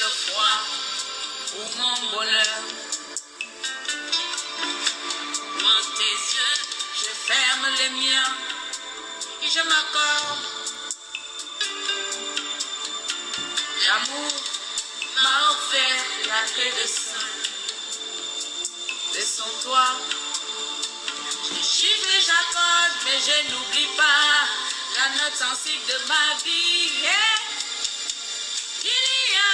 le froid pour mon bonheur. Dans tes yeux, je ferme les miens et je m'accorde. L'amour m'a offert la clé de sang. Laissons toi. Je chiffre et j'accorde, mais je n'oublie pas la note sensible de ma vie. Yeah. Il y a,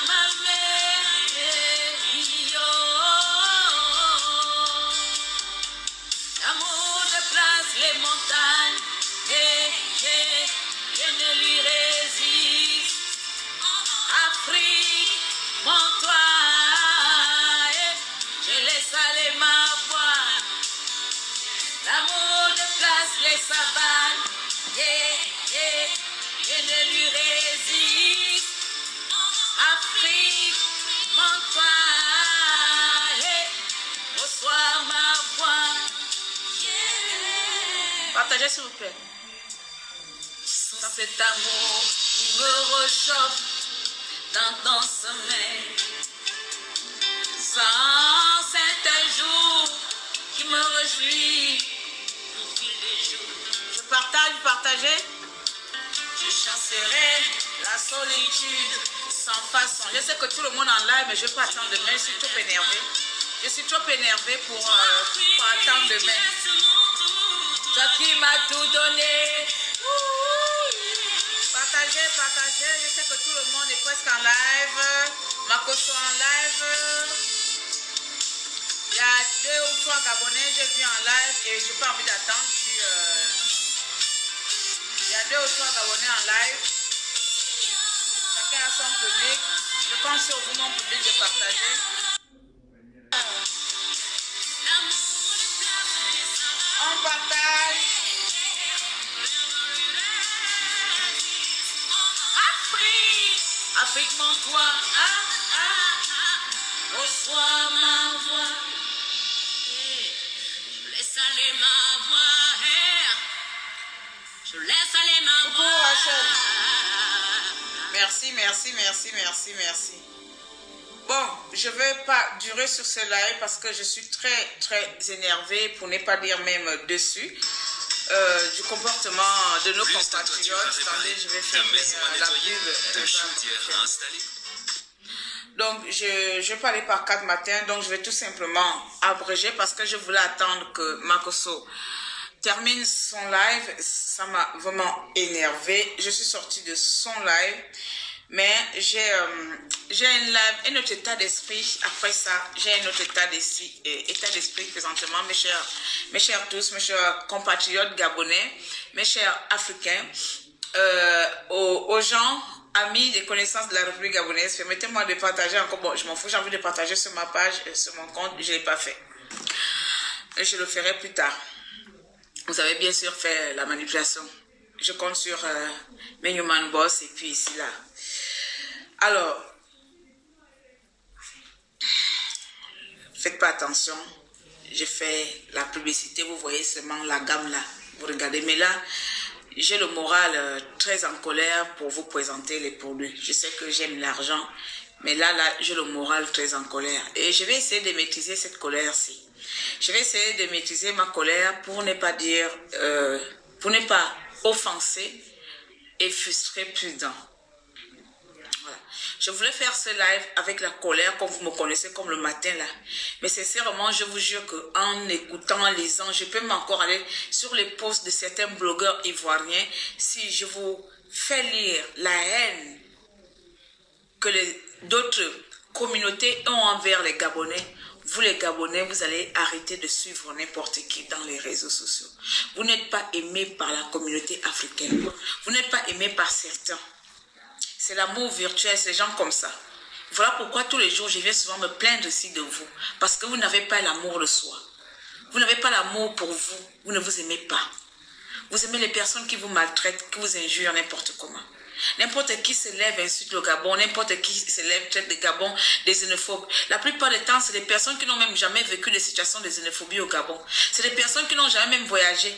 ma mère. L'amour déplace les montagnes. Je ne lui résiste. Afrique, mon toit, je laisse aller ma voix. L'amour déplace les savanes, je ne lui résiste. Afrique, mon toit, reçois ma voix. Partagez s'il vous plaît. Sans cet amour qui me réchauffe dans ton sommeil, sans cet jour qui me réjouit au fil des jours. Je partage, vous partagez. Je chasserai la solitude sans façon. Je sais que tout le monde en live, mais je ne vais pas attendre demain. Je suis trop énervée. Je suis trop énervée pour attendre demain. Toi qui m'as tout donné. Partagez, partagez. Je sais que tout le monde est presque en live. Makoso en live. Il y a 2 ou 3 Gabonais, j'ai vu en live et je n'ai pas envie d'attendre. Il y a 2 ou 3 Gabonais en live. Chacun a son public. Je compte sur vous, mon public, de partager. On partage. Afrique, mon toit, reçois ma voix. Je laisse aller ma voix. Je laisse aller ma voix. Merci, merci, merci, merci, merci. Bon, je ne vais pas durer sur ce live parce que je suis très, très énervée, pour ne pas dire même dessus. Du comportement de nos compatriotes. Attendez, je vais fermer la pub. Donc, je vais parler par 4 matins, donc je vais tout simplement abréger parce que je voulais attendre que Makoso termine son live. Ça m'a vraiment énervé. Je suis sortie de son live, mais j'ai un autre état d'esprit. Après ça, j'ai un autre état d'esprit présentement, mes chers tous, mes chers compatriotes gabonais, mes chers africains, aux gens, amis, des connaissances de la République gabonaise. Permettez-moi de partager encore. Bon, je m'en fous, j'ai envie de partager sur ma page, sur mon compte, je ne l'ai pas fait. Et je le ferai plus tard. Vous avez bien sûr fait la manipulation. Je compte sur mes human boss et puis ici, là. Alors, faites pas attention. J'ai fait la publicité, vous voyez seulement la gamme là. Vous regardez, mais là, j'ai le moral très en colère pour vous présenter les produits. Je sais que j'aime l'argent, mais là, j'ai le moral très en colère. Et je vais essayer de maîtriser cette colère-ci. Je vais essayer de maîtriser ma colère pour ne pas dire, pour ne pas offenser et frustrer plus d'un. Voilà. Je voulais faire ce live avec la colère, comme vous me connaissez, comme le matin là. Mais sincèrement, je vous jure qu'en écoutant, en lisant, je peux encore aller sur les posts de certains blogueurs ivoiriens. Si je vous fais lire la haine que d'autres communautés ont envers les Gabonais, vous les Gabonais, vous allez arrêter de suivre n'importe qui dans les réseaux sociaux. Vous n'êtes pas aimés par la communauté africaine. Vous n'êtes pas aimés par certains. C'est l'amour virtuel, c'est des gens comme ça. Voilà pourquoi tous les jours, je viens souvent me plaindre ici de vous. Parce que vous n'avez pas l'amour de soi. Vous n'avez pas l'amour pour vous. Vous ne vous aimez pas. Vous aimez les personnes qui vous maltraitent, qui vous injurent n'importe comment. N'importe qui se lève insulte le Gabon, n'importe qui se lève traite le Gabon des xénophobes. La plupart du temps, c'est des personnes qui n'ont même jamais vécu des situations de xénophobie au Gabon. C'est des personnes qui n'ont jamais même voyagé.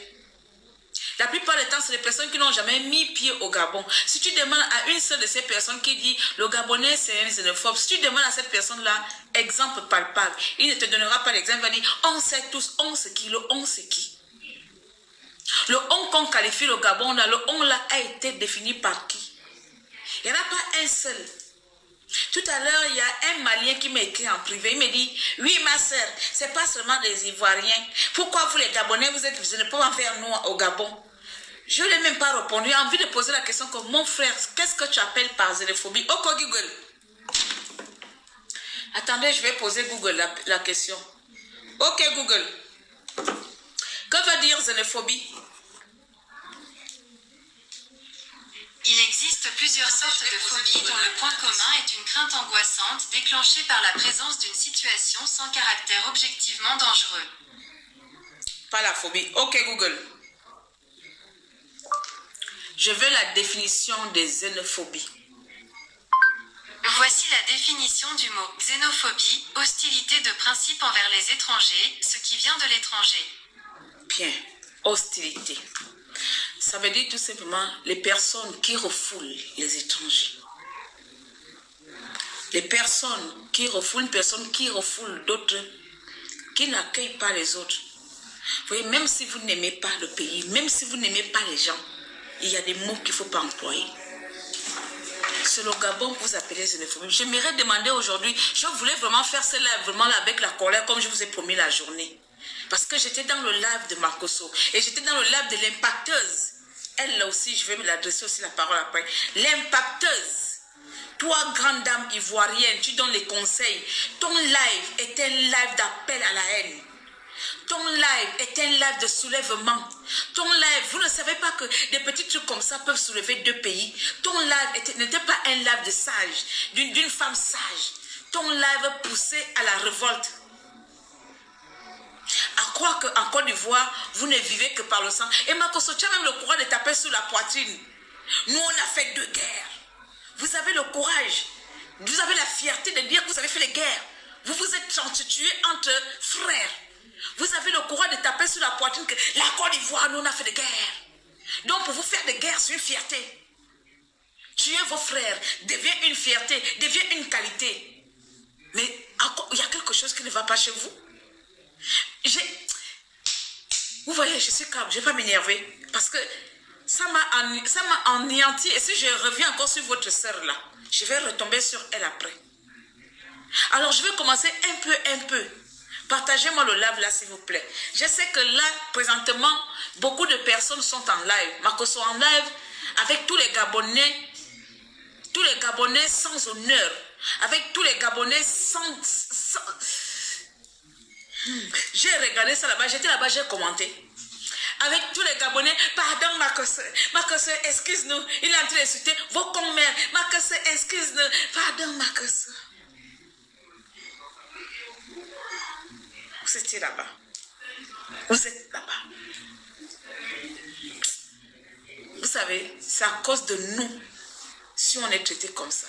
La plupart du temps, c'est des personnes qui n'ont jamais mis pied au Gabon. Si tu demandes à une seule de ces personnes qui dit le Gabonais c'est un xénophobe, si tu demandes à cette personne-là, exemple palpable, il ne te donnera pas l'exemple, il va dire on sait tous, on sait qui, le on c'est qui. Le on qu'on qualifie le Gabon, là, le on là a été défini par qui? Il n'y en a pas un seul. Tout à l'heure, il y a un Malien qui m'a écrit en privé. Il me dit, oui ma soeur, ce n'est pas seulement des Ivoiriens. Pourquoi vous les Gabonais, vous ne pouvez pas faire nous au Gabon? Je ne l'ai même pas répondu. J'ai envie de poser la question comme mon frère, qu'est-ce que tu appelles par xénophobie? Ok Google. Attendez, je vais poser Google la question. Ok Google. Que veut dire xénophobie? Il existe plusieurs sortes de phobies dont le point commun est une crainte angoissante déclenchée par la présence d'une situation sans caractère objectivement dangereux. Pas la phobie. Ok Google. Je veux la définition des xénophobies. Voici la définition du mot xénophobie, hostilité de principe envers les étrangers, ce qui vient de l'étranger. Bien, hostilité. Ça veut dire tout simplement les personnes qui refoulent les étrangers. Les personnes qui refoulent, une personne qui refoule d'autres, qui n'accueille pas les autres. Vous voyez, même si vous n'aimez pas le pays, même si vous n'aimez pas les gens, il y a des mots qu'il ne faut pas employer. C'est le Gabon que vous appelez xénophobie. J'aimerais demander aujourd'hui, je voulais vraiment faire ce live vraiment là avec la colère comme je vous ai promis la journée. Parce que j'étais dans le live de Marcoso et j'étais dans le live de l'impacteuse. Elle là aussi, je vais me l'adresser aussi la parole après. L'impacteuse. Toi, grande dame ivoirienne, tu donnes les conseils. Ton live est un live d'appel à la haine. Ton live est un live de soulèvement. Ton live, vous ne savez pas que des petits trucs comme ça peuvent soulever deux pays. Ton live n'était pas un live de sage, d'une femme sage. Ton live poussait à la révolte. À croire qu'en Côte d'Ivoire, vous ne vivez que par le sang. Et Makoso, tu as même le courage de taper sur la poitrine. Nous, on a fait 2 guerres. Vous avez le courage. Vous avez la fierté de dire que vous avez fait les guerres. Vous vous êtes entretués entre frères. Vous avez le courage de taper sur la poitrine que la Côte d'Ivoire, nous, on a fait des guerres. Donc, pour vous faire des guerres, c'est une fierté. Tuer vos frères devient une fierté, devient une qualité. Mais il y a quelque chose qui ne va pas chez vous. Vous voyez, je suis calme, je ne vais pas m'énerver. Parce que ça m'a anéanti. Et si je reviens encore sur votre sœur là, je vais retomber sur elle après. Alors, je vais commencer un peu. Partagez-moi le live là, s'il vous plaît. Je sais que là, présentement, beaucoup de personnes sont en live. Makoso en live avec tous les Gabonais sans honneur. Avec tous les Gabonais sans... J'ai regardé ça là-bas, j'étais là-bas, j'ai commenté. Avec tous les Gabonais, pardon Makoso, excuse-nous. Il est en train d'insulter vos commères. Makoso, excuse-nous. Pardon Makoso. Vous étiez là-bas. Vous êtes là-bas. Vous savez, c'est à cause de nous si on est traité comme ça.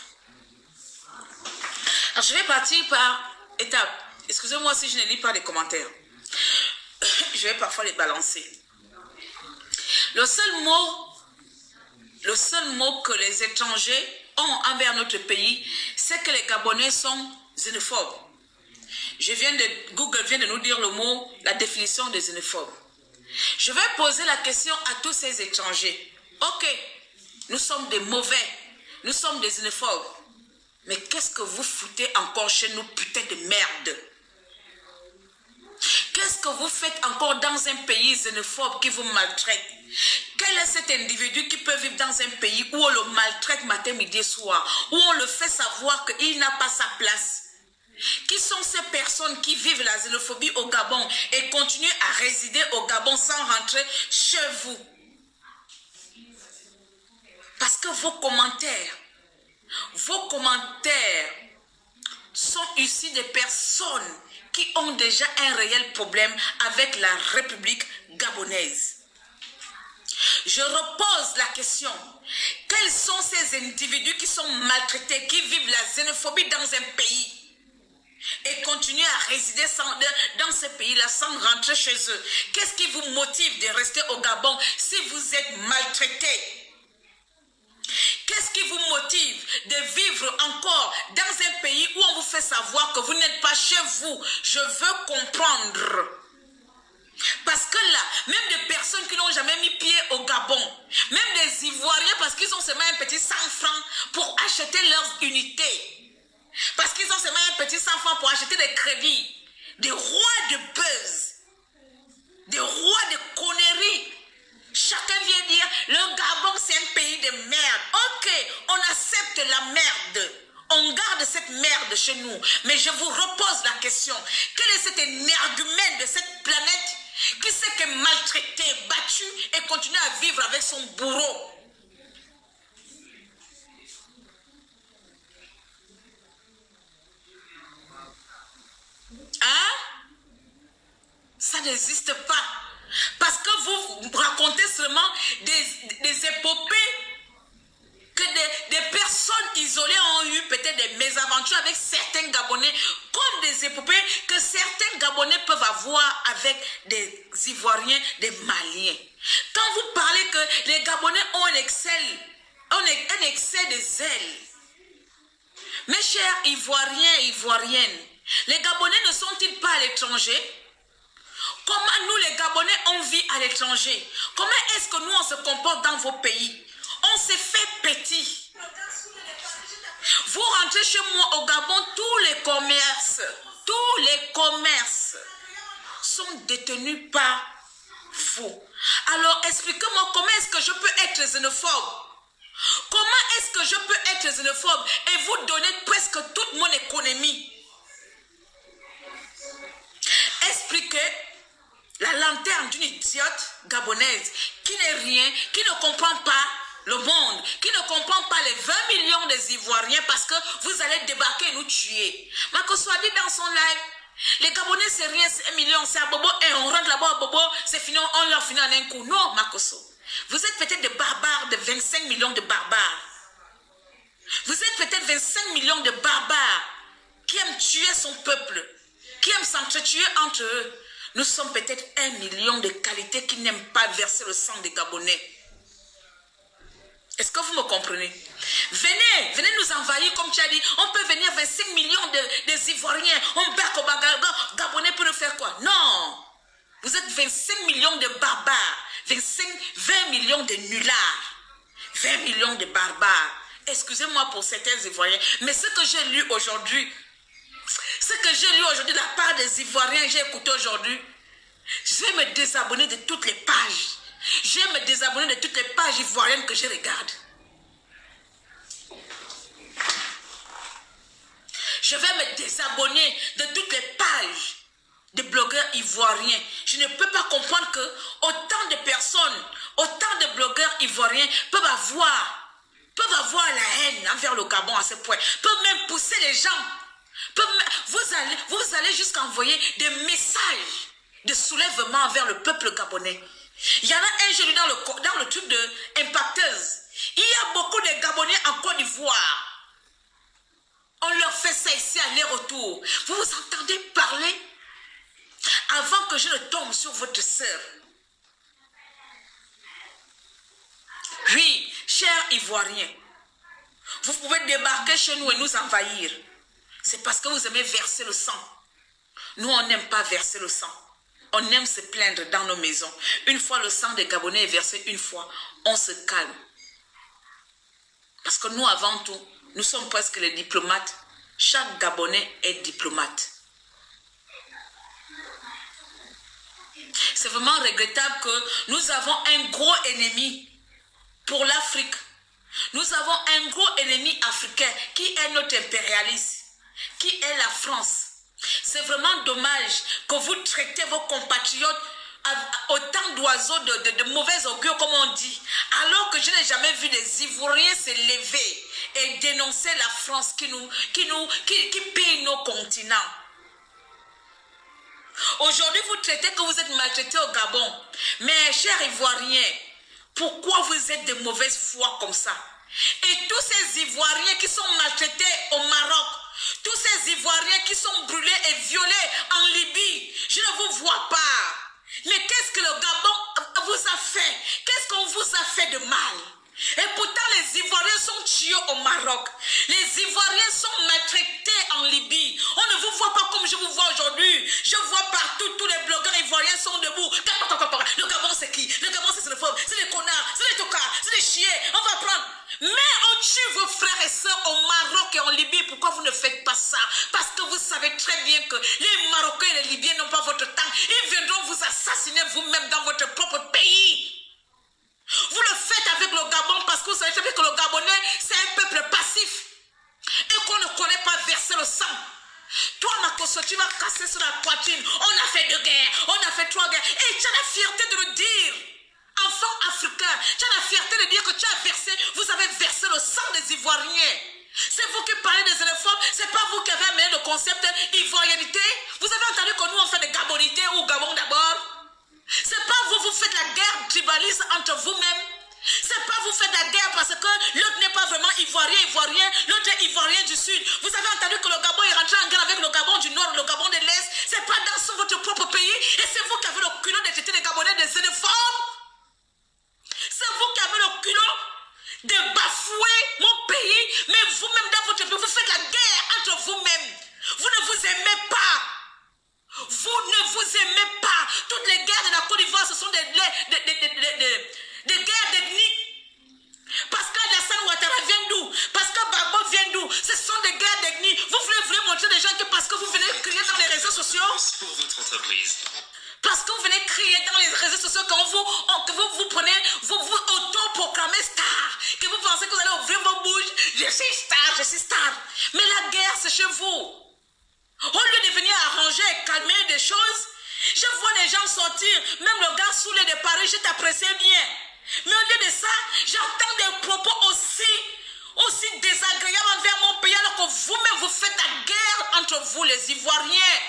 Alors, je vais partir par étapes. Excusez-moi si je ne lis pas les commentaires. Je vais parfois les balancer. Le seul mot que les étrangers ont envers notre pays, c'est que les Gabonais sont xénophobes. Google vient de nous dire le mot, la définition des xénophobes. Je vais poser la question à tous ces étrangers. Ok, nous sommes des mauvais, nous sommes des xénophobes. Mais qu'est-ce que vous foutez encore chez nous, putain de merde? Qu'est-ce que vous faites encore dans un pays xénophobe qui vous maltraite? Quel est cet individu qui peut vivre dans un pays où on le maltraite matin, midi et soir, où on le fait savoir qu'il n'a pas sa place? Qui sont ces personnes qui vivent la xénophobie au Gabon et continuent à résider au Gabon sans rentrer chez vous? Parce que vos commentaires sont issus des personnes qui ont déjà un réel problème avec la République gabonaise. Je repose la question. Quels sont ces individus qui sont maltraités, qui vivent la xénophobie dans un pays et continuent à résider dans ce pays-là sans rentrer chez eux? Qu'est-ce qui vous motive de rester au Gabon si vous êtes maltraités? Qu'est-ce qui vous motive de vivre encore dans un pays où on vous fait savoir que vous n'êtes pas chez vous? Je veux comprendre. Parce que là, même des personnes qui n'ont jamais mis pied au Gabon, même des Ivoiriens, parce qu'ils ont seulement un petit 100 francs pour acheter leurs unités, parce qu'ils ont seulement un petit 100 francs pour acheter des crédits, des rois de buzz, des rois de conneries. Chacun vient dire, le Gabon c'est un pays de merde. Ok, on accepte la merde. On garde cette merde chez nous. Mais je vous repose la question. Quel est cet énergumène de cette planète qui sait qu'est maltraité, battu et continue à vivre avec son bourreau? Hein? Ça n'existe pas. Parce que vous racontez seulement des épopées que des personnes isolées ont eu peut-être des mésaventures avec certains Gabonais, comme des épopées que certains Gabonais peuvent avoir avec des Ivoiriens, des Maliens. Quand vous parlez que les Gabonais ont un excès de zèle, mes chers Ivoiriens et Ivoiriennes, les Gabonais ne sont-ils pas à l'étranger? Comment nous les Gabonais on vit à l'étranger? Comment est-ce que nous on se comporte dans vos pays? On s'est fait petit. Vous rentrez chez moi au Gabon, tous les commerces sont détenus par vous. Alors expliquez-moi comment est-ce que je peux être xénophobe? Comment est-ce que je peux être xénophobe et vous donner presque toute mon économie? Expliquez la lanterne d'une idiote gabonaise qui n'est rien, qui ne comprend pas le monde, qui ne comprend pas les 20 millions des Ivoiriens parce que vous allez débarquer et nous tuer. Makosso a dit dans son live, les Gabonais c'est rien, c'est 1 million, c'est à Bobo et on rentre là-bas à Bobo, c'est fini, on leur finit en un coup. Non, Makosso. Vous êtes peut-être des barbares, de 25 millions de barbares. Vous êtes peut-être 25 millions de barbares qui aiment tuer son peuple, qui aiment s'entretuer entre eux. Nous sommes peut-être 1 million de qualités qui n'aiment pas verser le sang des Gabonais. Est-ce que vous me comprenez? Venez nous envahir comme tu as dit. On peut venir 25 millions des Ivoiriens. On bat au Gabonais pour nous faire quoi? Non. Vous êtes 25 millions de barbares. 20 millions de nullards. 20 millions de barbares. Excusez-moi pour certains Ivoiriens. Mais ce que j'ai lu aujourd'hui, de la part des Ivoiriens, j'ai écouté aujourd'hui, je vais me désabonner de toutes les pages. Je vais me désabonner de toutes les pages ivoiriennes que je regarde. Je vais me désabonner de toutes les pages de blogueurs ivoiriens. Je ne peux pas comprendre que autant de personnes, autant de blogueurs ivoiriens peuvent avoir la haine envers le Gabon à ce point, peuvent même pousser les gens. Vous allez jusqu'à envoyer des messages de soulèvement vers le peuple gabonais. Il y en a un, j'ai lu dans le truc de Impacteuse. Il y a beaucoup de Gabonais en Côte d'Ivoire. On leur fait ça ici, aller-retour. Vous vous entendez parler avant que je ne tombe sur votre sœur. Oui, chers Ivoiriens, vous pouvez débarquer chez nous et nous envahir. C'est parce que vous aimez verser le sang. Nous, on n'aime pas verser le sang. On aime se plaindre dans nos maisons. Une fois le sang des Gabonais est versé, une fois, on se calme. Parce que nous, avant tout, nous sommes presque les diplomates. Chaque Gabonais est diplomate. C'est vraiment regrettable que nous avons un gros ennemi pour l'Afrique. Nous avons un gros ennemi africain qui est notre impérialiste, qui est la France. C'est vraiment dommage que vous traitez vos compatriotes autant d'oiseaux de mauvais augure, comme on dit, alors que je n'ai jamais vu des Ivoiriens se lever et dénoncer la France qui pille nos continents. Aujourd'hui, vous traitez que vous êtes maltraités au Gabon. Mais chers Ivoiriens, pourquoi vous êtes de mauvaise foi comme ça? Et tous ces Ivoiriens qui sont maltraités au Maroc, tous ces Ivoiriens qui sont brûlés et violés en Libye, je ne vous vois pas. Mais qu'est-ce que le Gabon vous a fait? Qu'est-ce qu'on vous a fait de mal? Et pourtant les Ivoiriens sont tués au Maroc. Les Ivoiriens sont maltraités en Libye. On ne vous voit pas comme je vous vois aujourd'hui. Je vois partout, tous les blogueurs ivoiriens sont debout. Le Gabon c'est qui? Le Gabon c'est xénophobe, c'est les connards, c'est les tocards, c'est les chiens. On va prendre. Mais on tue vos frères et sœurs au Maroc et en Libye. Pourquoi vous ne faites pas ça? Parce que vous savez très bien que les Marocains et les Libyens n'ont pas votre temps. Ils viendront vous assassiner vous-même dans votre propre pays. Vous le faites avec le Gabon parce que vous savez que le Gabonais, c'est un peuple passif. Et qu'on ne connaît pas verser le sang. Toi, Makosso, tu vas casser sur la poitrine. On a fait 2 guerres, on a fait 3 guerres. Et tu as la fierté de le dire. Enfant africain, tu as la fierté de dire que tu as versé, vous avez versé le sang des Ivoiriens. C'est vous qui parlez des xénophobes, c'est pas vous qui avez amené le concept ivoirianité. Vous avez entendu que nous on fait des gabonités ou Gabon d'abord. C'est pas vous, vous faites la guerre tribaliste entre vous-mêmes. C'est pas vous faites la guerre parce que l'autre n'est pas vraiment ivoirien, l'autre est ivoirien du sud. Vous avez entendu que le Gabon est rentré en guerre avec le Gabon du nord, le Gabon de l'est. C'est pas dans votre propre pays. Et c'est vous qui avez le culot de traiter les Gabonais des xénophobes. C'est vous qui avez le culot de bafouer mon pays. Mais vous-même dans votre pays, vous faites la guerre entre vous-mêmes. Vous ne vous aimez pas. Vous ne vous aimez pas. Toutes les guerres de la Côte d'Ivoire, ce sont des guerres d'ethnie. Parce qu'Alassane Ouattara vient d'où? Parce que Gbagbo vient d'où? Ce sont des guerres d'ethnie. Vous voulez montrer des gens que parce que vous venez crier dans les réseaux sociaux? Pour votre entreprise. Parce que vous venez crier dans les réseaux sociaux que vous prenez, vous auto-proclamez star. Que vous pensez que vous allez ouvrir vos bouches. Je suis star, je suis star. Mais la guerre, c'est chez vous. Au lieu de venir arranger et calmer des choses, je vois les gens sortir, même le gars saoulé de Paris, je t'appréciais bien. Mais au lieu de ça, j'entends des propos aussi désagréables envers mon pays, alors que vous-même vous faites la guerre entre vous les Ivoiriens.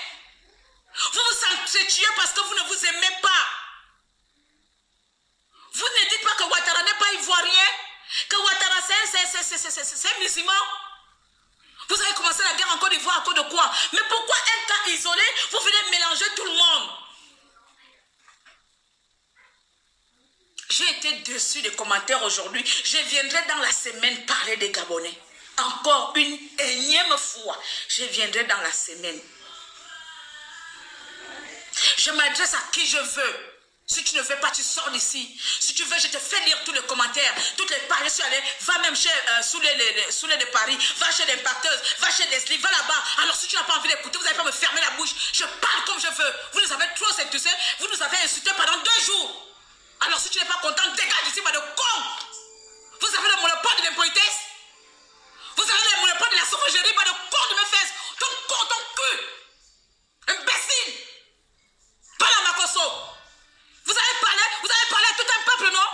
Vous vous entretuez parce que vous ne vous aimez pas. Vous ne dites pas que Ouattara n'est pas ivoirien, que Ouattara c'est musulman. Vous avez commencé la guerre en Côte d'Ivoire à cause de quoi? Mais pourquoi un cas isolé, vous venez mélanger tout le monde? J'ai été déçu des commentaires aujourd'hui. Je viendrai dans la semaine parler des Gabonais. Encore une énième fois. Je viendrai dans la semaine. Je m'adresse à qui je veux. Si tu ne veux pas, tu sors d'ici. Si tu veux, je te fais lire tous les commentaires. Toutes les pages, je suis allée. Va même chez sous les de Paris. Va chez l'impacteuse. Va chez Leslie. Va là-bas. Alors si tu n'as pas envie d'écouter, vous n'allez pas me fermer la bouche. Je parle comme je veux. Vous nous avez trop séduit. Vous nous avez insultés pendant 2 jours. Alors si tu n'es pas content, dégage d'ici, va de con. Vous avez le monopole de l'impolitesse. Vous avez le monopole de la sauvagerie. Va de con de mes fesses. Ton con, ton cul. Imbécile. Pas la Makosso. Vous avez parlé à tout un peuple, non?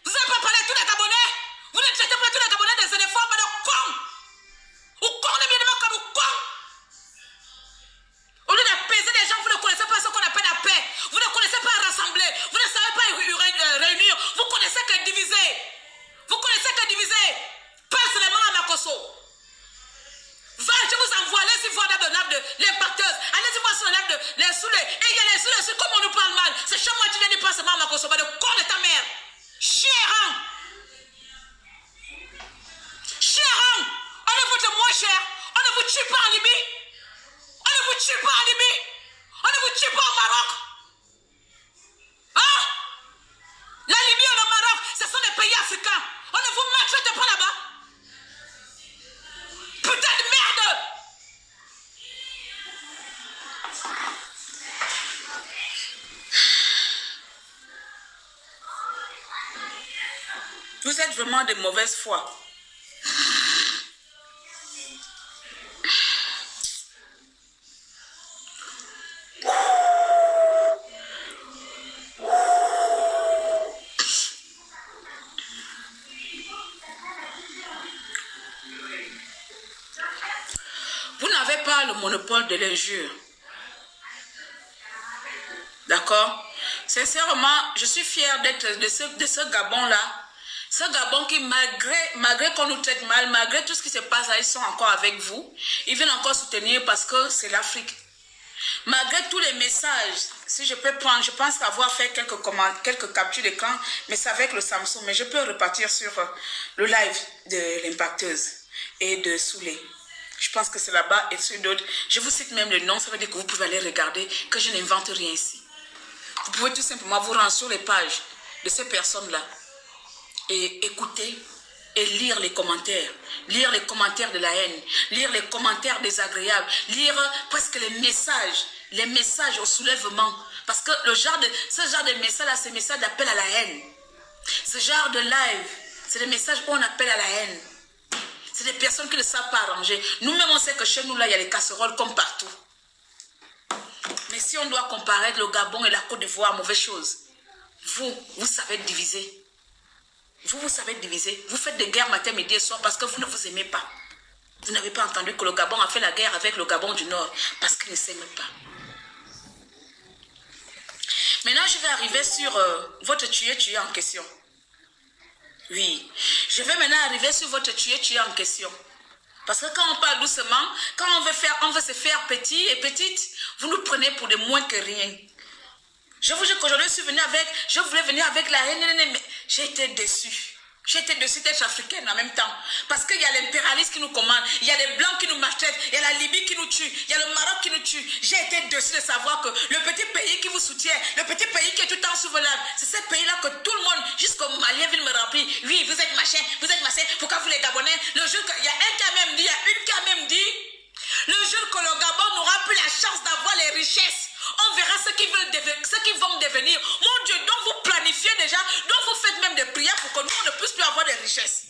Vous n'avez pas parlé à tous les Gabonais? Vous ne traitez pas tous les Gabonais des xénophobes, mais de cons! Ou cons de bien comme ou cons! Au lieu d'apaiser les gens, vous ne connaissez pas ce qu'on appelle la paix. Vous ne connaissez pas rassembler. Vous ne savez pas réunir. Vous connaissez que diviser. Vous connaissez que diviser. Pas seulement à Makosso. Va, je vous envoie, allez-y voir dans le lab de l'impacteuse, allez-y voir sur le lab de les soulés, et il y a les soulés, comme on nous parle mal, c'est chez moi, tu viens de passer mal à ma consommation, de con de ta mère. Cher, on ne vous moins cher, on ne vous tue pas en Libye, on ne vous tue pas en Libye, on ne vous tue pas au Maroc. Hein? La Libye et le Maroc, ce sont des pays africains, on ne vous maltraite pas là-bas. Putain de merde! Vous êtes vraiment de mauvaise foi. Le monopole de l'injure. D'accord? Sincèrement, je suis fière d'être de ce Gabon-là Ce Gabon qui, malgré qu'on nous traite mal, malgré tout ce qui se passe là, ils sont encore avec vous. Ils viennent encore soutenir parce que c'est l'Afrique. Malgré tous les messages, si je peux prendre, je pense avoir fait quelques captures d'écran, mais c'est avec le Samsung. Mais je peux repartir sur le live de l'impacteuse et de Soulé. Je pense que c'est là-bas et sur d'autres. Je vous cite même le nom, ça veut dire que vous pouvez aller regarder, que je n'invente rien ici. Vous pouvez tout simplement vous rendre sur les pages de ces personnes-là et écouter et lire les commentaires de la haine, lire les commentaires désagréables, lire presque les messages au soulèvement. Parce que ce genre de message-là, c'est des messages d'appel à la haine. Ce genre de live, c'est des messages où on appelle à la haine. C'est des personnes qui ne savent pas arranger. Nous-mêmes, on sait que chez nous, là, il y a les casseroles comme partout. Mais si on doit comparer le Gabon et la Côte d'Ivoire, mauvaise chose. Vous savez diviser. Vous savez diviser. Vous faites des guerres matin, midi et soir parce que vous ne vous aimez pas. Vous n'avez pas entendu que le Gabon a fait la guerre avec le Gabon du Nord parce qu'ils ne s'aiment pas. Maintenant, je vais arriver sur votre tué en question. Oui, je vais maintenant arriver sur votre tué en question. Parce que quand on parle doucement, quand on veut se faire petit et petite, vous nous prenez pour des moins que rien. Je vous jure qu'aujourd'hui, je voulais venir avec la haine, mais j'ai été déçue. J'ai été déçue d'être africaine en même temps. Parce qu'il y a l'impérialiste qui nous commande, il y a les blancs qui nous maltraitent, il y a la Libye qui nous tue, il y a le Maroc qui nous tue. J'ai été déçue de savoir que le petit pays qui vous soutient, le petit pays qui est tout le temps souverain, c'est ce pays-là que tout le monde, jusqu'au Malien, vient me remplir. Oui, vous êtes machin, pourquoi vous les Gabonais? Le jour qu'il y a une qui a même dit, le jour que le Gabon n'aura plus la chance d'avoir les richesses, on verra ce qu'ils vont devenir. Mon Dieu, donc vous planifiez déjà, donc vous faites même des prières pour que nous, on ne puisse plus avoir des richesses.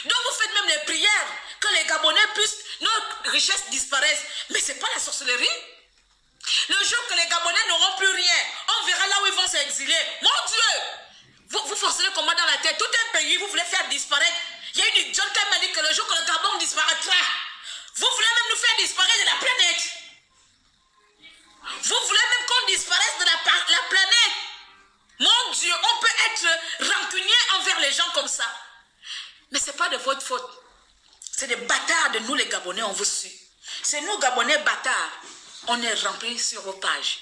Donc vous faites même des prières que les Gabonais puissent, nos richesses disparaissent. Mais ce n'est pas la sorcellerie. Le jour que les Gabonais n'auront plus rien, on verra là où ils vont s'exiler. Mon Dieu, vous forcez comment dans la tête. Tout un pays, vous voulez faire disparaître. Il y a une idiote qui m'a dit que le jour que le Gabon disparaîtra, vous voulez même nous faire disparaître de la planète. Vous voulez même qu'on disparaisse de la planète. Mon Dieu, on peut être rancunier envers les gens comme ça. Mais ce n'est pas de votre faute. C'est des bâtards de nous les Gabonais, on vous suit. C'est nous Gabonais bâtards. On est remplis sur vos pages.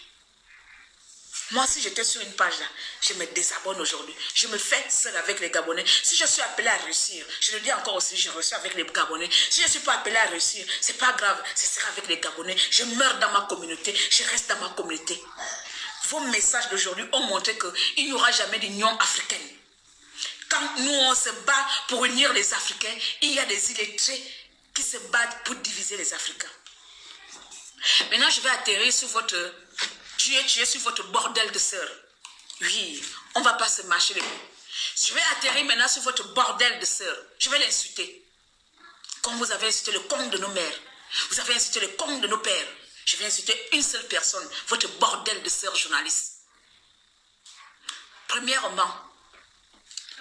Moi, si j'étais sur une page là, je me désabonne aujourd'hui. Je me fais seul avec les Gabonais. Si je suis appelé à réussir, je le dis encore aussi, je reçois avec les Gabonais. Si je ne suis pas appelé à réussir, ce n'est pas grave, ce sera avec les Gabonais. Je meurs dans ma communauté, je reste dans ma communauté. Vos messages d'aujourd'hui ont montré qu'il n'y aura jamais d'union africaine. Quand nous, on se bat pour unir les Africains, il y a des illettrés qui se battent pour diviser les Africains. Maintenant, je vais atterrir sur votre... tuer sur votre bordel de sœur. Oui, on ne va pas se marcher les mots. Je vais atterrir maintenant sur votre bordel de sœur. Je vais l'insulter. Comme vous avez insulté le comte de nos mères. Vous avez insulté le comte de nos pères. Je vais insulter une seule personne. Votre bordel de sœur journaliste. Premièrement,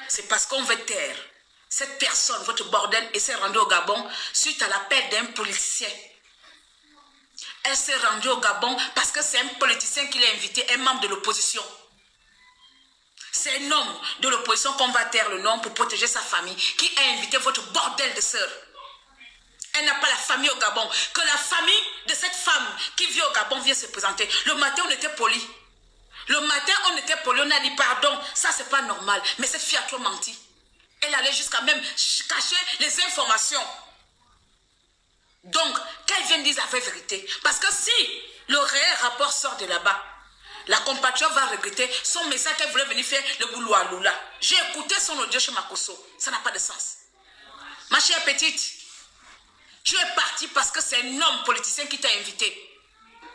c'est parce qu'on veut taire. Cette personne, votre bordel, elle s'est rendue au Gabon suite à l'appel d'un politicien. Elle s'est rendue au Gabon parce que c'est un politicien qui l'a invité, un membre de l'opposition. C'est un homme de l'opposition qu'on va taire le nom pour protéger sa famille, qui a invité votre bordel de sœur. Elle n'a pas la famille au Gabon. Que la famille de cette femme qui vit au Gabon vient se présenter. Le matin, on était poli. Le matin, on était poli, on a dit pardon, ça c'est pas normal. Mais cette fille a trop menti. Elle allait jusqu'à même cacher les informations. Donc, qu'elle vienne dire la vraie vérité. Parce que si le réel rapport sort de là-bas, la compatriote va regretter son message qu'elle voulait venir faire le boulot à Lula. J'ai écouté son audio chez Makosso. Ça n'a pas de sens. Ma chère petite, tu es partie parce que c'est un homme politicien qui t'a invité.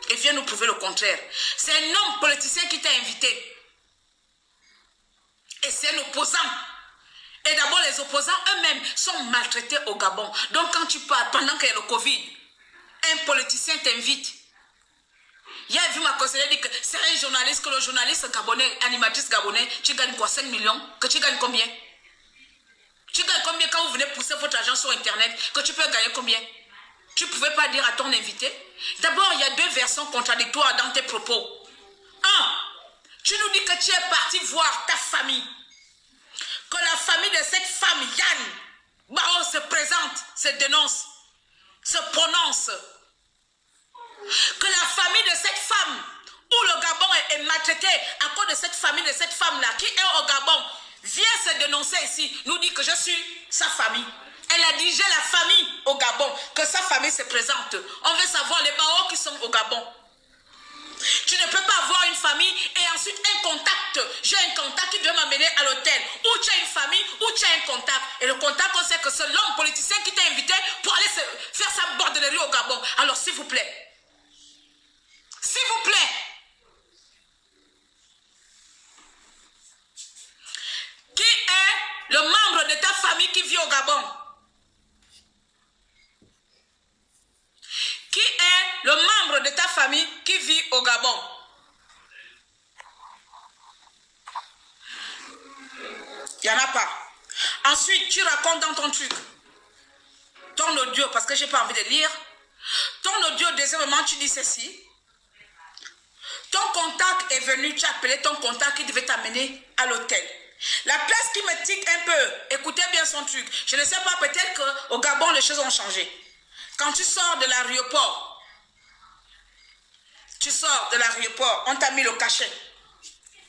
Et viens nous prouver le contraire. C'est un homme politicien qui t'a invité. Et c'est un opposant. Et d'abord, les opposants eux-mêmes sont maltraités au Gabon. Donc, quand tu parles, pendant qu'il y a le Covid, un politicien t'invite. Il y a vu ma conseillère dire que c'est un journaliste, que le journaliste gabonais, animatrice gabonais, tu gagnes quoi, 5 millions? Que tu gagnes combien? Tu gagnes combien quand vous venez pousser votre argent sur Internet? Que tu peux gagner combien? Tu ne pouvais pas dire à ton invité? D'abord, il y a deux versions contradictoires dans tes propos. Un, tu nous dis que tu es parti voir ta famille. que la famille de cette femme, Yann Bao, se présente, se dénonce, se prononce. Que la famille de cette femme, où le Gabon est maltraité à cause de cette famille, de cette femme-là, qui est au Gabon, vient se dénoncer ici, nous dit que je suis sa famille. Elle a dirigé la famille au Gabon, que sa famille se présente. On veut savoir les Bao qui sont au Gabon. Tu ne peux pas avoir une famille et ensuite un contact. J'ai un contact qui doit m'amener à l'hôtel. Ou tu as une famille, ou tu as un contact. Et le contact, on sait que c'est l'homme politicien qui t'a invité pour aller faire sa bordellerie au Gabon. Alors s'il vous plaît. S'il vous plaît. Qui est le membre de ta famille qui vit au Gabon? Qui est le membre de ta famille qui vit au Gabon? Il n'y en a pas. Ensuite, tu racontes dans ton truc, ton audio, parce que je n'ai pas envie de lire. Ton audio, deuxièmement, tu dis ceci. Ton contact est venu, tu as appelé ton contact qui devait t'amener à l'hôtel. La place qui me tique un peu, écoutez bien son truc. Je ne sais pas, peut-être qu'au Gabon, les choses ont changé. Quand tu sors de l'aéroport, on t'a mis le cachet.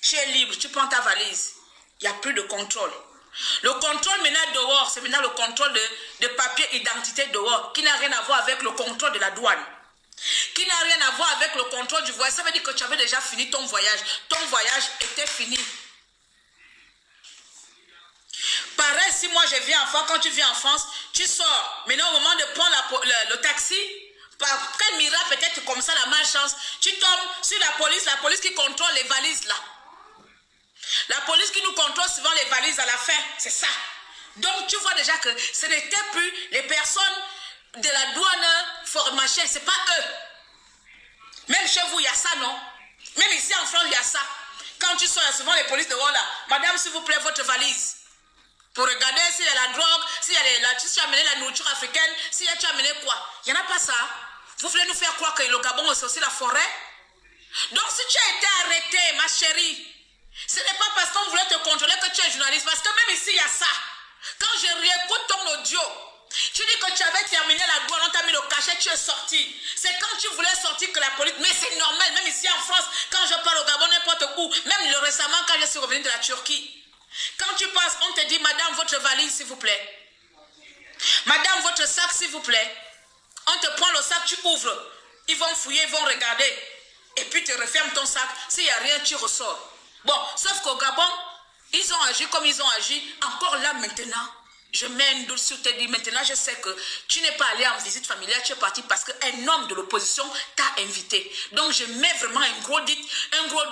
Tu es libre, tu prends ta valise. Il n'y a plus de contrôle. Le contrôle maintenant dehors, c'est maintenant le contrôle de papier identité dehors, qui n'a rien à voir avec le contrôle de la douane. Qui n'a rien à voir avec le contrôle du voyage. Ça veut dire que tu avais déjà fini ton voyage. Ton voyage était fini. Pareil, si moi je viens en France, quand tu viens en France, tu sors. Maintenant, au moment de prendre le taxi, par quel miracle, peut-être comme ça, la malchance, tu tombes sur la police qui contrôle les valises là. La police qui nous contrôle souvent les valises à la fin, c'est ça. Donc tu vois déjà que ce n'était plus les personnes de la douane formachée, c'est pas eux. Même chez vous, il y a ça, non? Même ici en France, il y a ça. Quand tu sors, il y a souvent les polices de là. Madame, s'il vous plaît, votre valise. Pour regarder s'il y a la drogue, si tu as amené la nourriture africaine, si tu as amené quoi. Il n'y en a pas ça. Vous voulez nous faire croire que le Gabon, c'est aussi la forêt? Donc si tu as été arrêtée, ma chérie, ce n'est pas parce qu'on voulait te contrôler que tu es journaliste. Parce que même ici, il y a ça. Quand je réécoute ton audio, tu dis que tu avais terminé la douane, on t'a mis le cachet, tu es sorti. C'est quand tu voulais sortir que la police... Mais c'est normal, même ici en France, quand je parle au Gabon, n'importe où, même récemment quand je suis revenu de la Turquie. Quand tu passes, on te dit, madame, votre valise, s'il vous plaît. Madame, votre sac, s'il vous plaît. On te prend le sac, tu ouvres. Ils vont fouiller, ils vont regarder. Et puis tu refermes ton sac. S'il n'y a rien, tu ressors. Bon, sauf qu'au Gabon, ils ont agi comme ils ont agi. Encore là, maintenant, je mets un doute sur tes dits. Maintenant, je sais que tu n'es pas allé en visite familiale. Tu es parti parce qu'un homme de l'opposition t'a invité. Donc, je mets vraiment un gros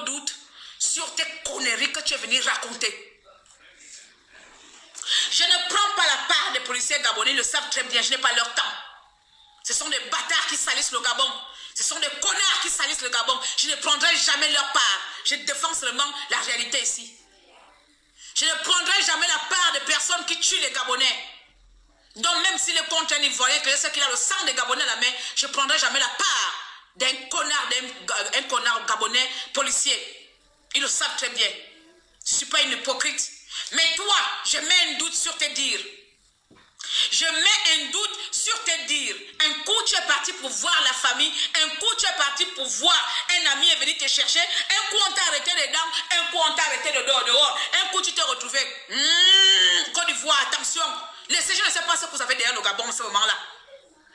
doute sur tes conneries que tu es venu raconter. Je ne prends pas la part des policiers gabonais, ils le savent très bien, je n'ai pas leur temps. Ce sont des bâtards qui salissent le Gabon. Ce sont des connards qui salissent le Gabon. Je ne prendrai jamais leur part. Je défends seulement la réalité ici. Je ne prendrai jamais la part des personnes qui tuent les Gabonais. Donc même s'il est contre un Ivoirien, que je sais qu'il a le sang des Gabonais à la main, je ne prendrai jamais la part d'un connard gabonais policier. Ils le savent très bien. Je ne suis pas une hypocrite. Mais toi, je mets un doute sur tes dires. Je mets un doute sur tes dires. Un coup, tu es parti pour voir la famille. Un coup, tu es parti pour voir un ami est venu te chercher. Un coup, on t'a arrêté les dents. Un coup, on t'a arrêté le dehors. Un coup, tu t'es retrouvé. Côte d'Ivoire, attention. Laissez, je ne sais pas ce que vous avez derrière le Gabon en ce moment-là.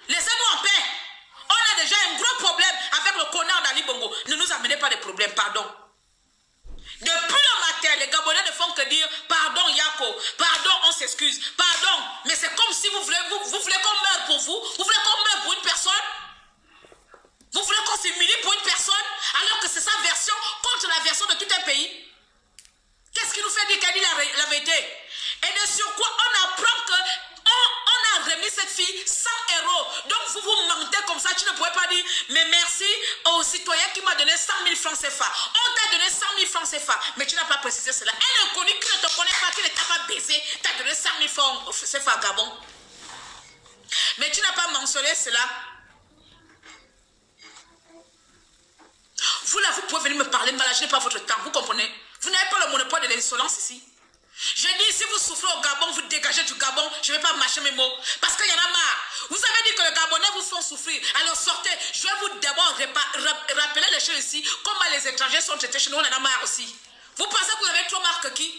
Laissez-nous en paix. On a déjà un gros problème avec le connard d'Ali Bongo. Ne nous amenez pas de problème, pardon. Depuis le matin, les Gabonais ne font que dire pardon Yako, pardon on s'excuse, pardon. Mais c'est comme si vous voulez qu'on meure pour vous. Vous voulez qu'on meure pour une personne. Vous voulez qu'on s'humilie pour une personne alors que c'est sa version contre la version de tout un pays. Qu'est-ce qui nous fait dire qu'elle dit la vérité? Et de sur quoi on apprend que on a remis cette fille sans héros. Donc vous vous mentez comme ça, tu ne pouvez pas dire mais merci au citoyen qui m'a donné 100 000 francs CFA. On t'a donné 100 000 francs CFA, mais tu n'as pas précisé cela. Un inconnu qui ne te connaît pas, qui ne t'a pas baisé, t'a donné 100 000 francs CFA à Gabon. Mais tu n'as pas mentionné cela. Vous là, vous pouvez venir me parler, mais là, je n'ai pas votre temps, vous comprenez? Vous n'avez pas le monopole de l'insolence ici. Je dis, si vous souffrez au Gabon, vous dégagez du Gabon. Je ne vais pas mâcher mes mots. Parce qu'il y en a marre. Vous avez dit que les Gabonais vous font souffrir. Alors sortez. Je vais vous d'abord rappeler les choses ici. Comment les étrangers sont traités chez nous, on en a marre aussi. Vous pensez que vous avez trop marre que qui?